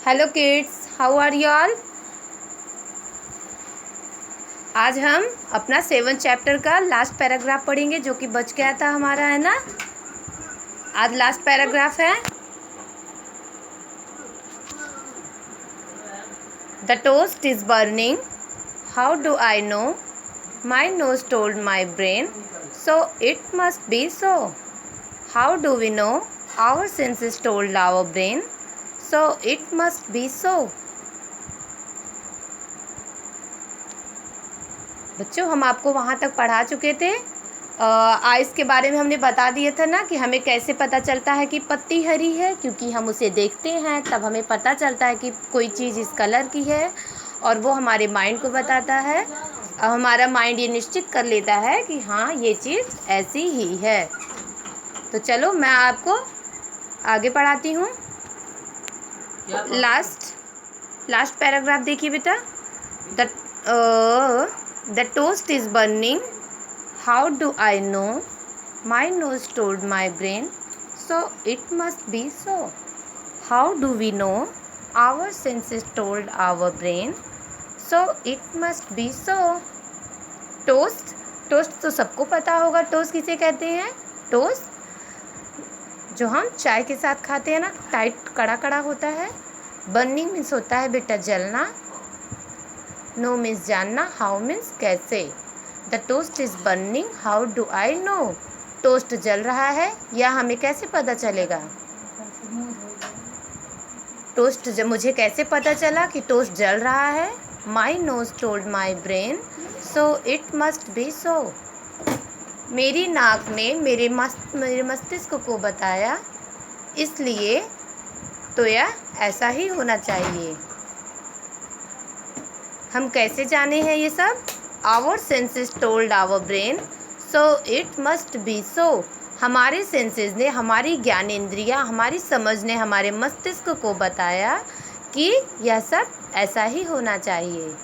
Hello kids, how are you all. आज हम अपना 7th चैप्टर का लास्ट पैराग्राफ पढ़ेंगे जो कि बच गया था हमारा, है ना। आज लास्ट पैराग्राफ है। The toast is burning, how do I know, my nose told my brain, so it must be so. How do we know, our senses told our brain, so it must be so. बच्चों, हम आपको वहाँ तक पढ़ा चुके थे। Ice के बारे में हमने बता दिया था ना कि हमें कैसे पता चलता है कि पत्ती हरी है, क्योंकि हम उसे देखते हैं तब हमें पता चलता है कि कोई चीज़ इस कलर की है और वो हमारे माइंड को बताता है। हमारा माइंड ये निश्चित कर लेता है कि हाँ, ये चीज़ ऐसी ही है। तो चलो मैं आपको आगे पढ़ाती हूँ। लास्ट पैराग्राफ देखिए बेटा। The toast is burning, how do I know, my nose told my brain, so it must be so. How do we know, our senses told our brain, so it must be so. Toast toast तो सबको पता होगा। Toast किसे कहते हैं? Toast जो हम चाय के साथ खाते हैं ना, टाइट कड़ा कड़ा होता है। बर्निंग मीन्स होता है बेटा जलना। नो मीन्स जानना। हाउ मीन्स कैसे। The toast is burning, how do I know. Toast जल रहा है या हमें कैसे पता चलेगा? टोस्ट जब मुझे कैसे पता चला कि टोस्ट जल रहा है? My nose told my brain, so it must be so. मेरी नाक ने मेरे मस्तिष्क को बताया, इसलिए तो यह ऐसा ही होना चाहिए। हम कैसे जाने हैं ये सब? Our senses told our brain, so it must be so. हमारे सेंसेस ने, हमारी ज्ञानेंद्रियाँ, हमारी समझ ने हमारे मस्तिष्क को बताया कि यह सब ऐसा ही होना चाहिए।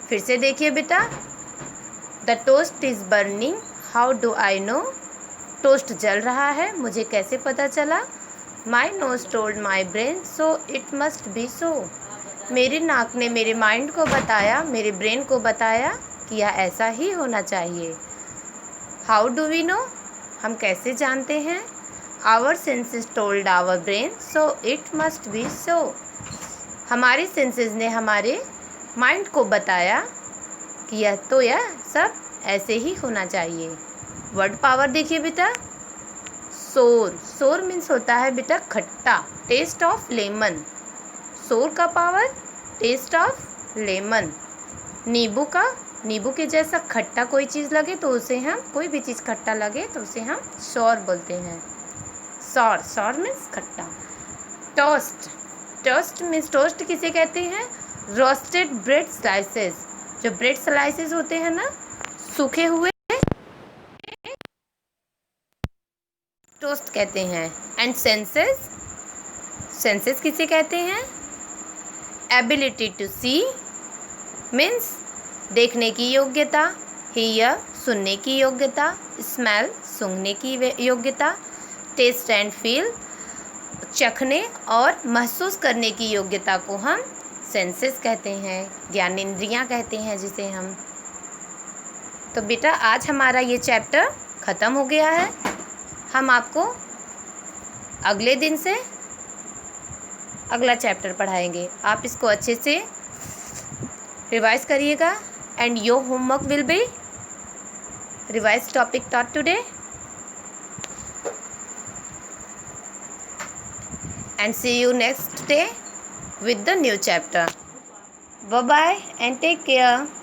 फिर से देखिए बेटा। The toast is burning, how do I know. Toast जल रहा है, मुझे कैसे पता चला? My nose told my brain, so it must be so. मेरी नाक ने मेरे माइंड को बताया, मेरे ब्रेन को बताया कि यह ऐसा ही होना चाहिए। हाउ डू वी नो, हम कैसे जानते हैं? Our senses told our brain, so it must be so. हमारे सेंसेस ने हमारे माइंड को बताया कि यह सब ऐसे ही होना चाहिए। वर्ड पावर देखिए बेटा। सोर सोर मीन्स होता है बेटा खट्टा। Taste of lemon. सोर का पावर, टेस्ट ऑफ लेमन। नींबू के जैसा खट्टा कोई चीज़ लगे तो उसे हम, कोई भी चीज़ खट्टा लगे तो उसे हम सौर बोलते हैं। सौर मीन्स खट्टा। टोस्ट मीन्स, टोस्ट किसे कहते हैं? Roasted bread slices. जो ब्रेड स्लाइसेस होते हैं ना, सूखे हुए, टोस्ट कहते हैं। एंड सेंसेस किसे कहते हैं? एबिलिटी टू सी मीन्स देखने की योग्यता, हियर सुनने की योग्यता, स्मेल सूंघने की योग्यता, टेस्ट एंड फील चखने और महसूस करने की योग्यता को हम सेंसेस कहते हैं, ज्ञानेंद्रियाँ कहते हैं जिसे हम। तो बेटा आज हमारा ये चैप्टर ख़त्म हो गया है। हम आपको अगले दिन से अगला चैप्टर पढ़ाएंगे। आप इसको अच्छे से रिवाइज करिएगा। And your homework will be revise topic taught today and see you next day with the new chapter. Bye bye and take care.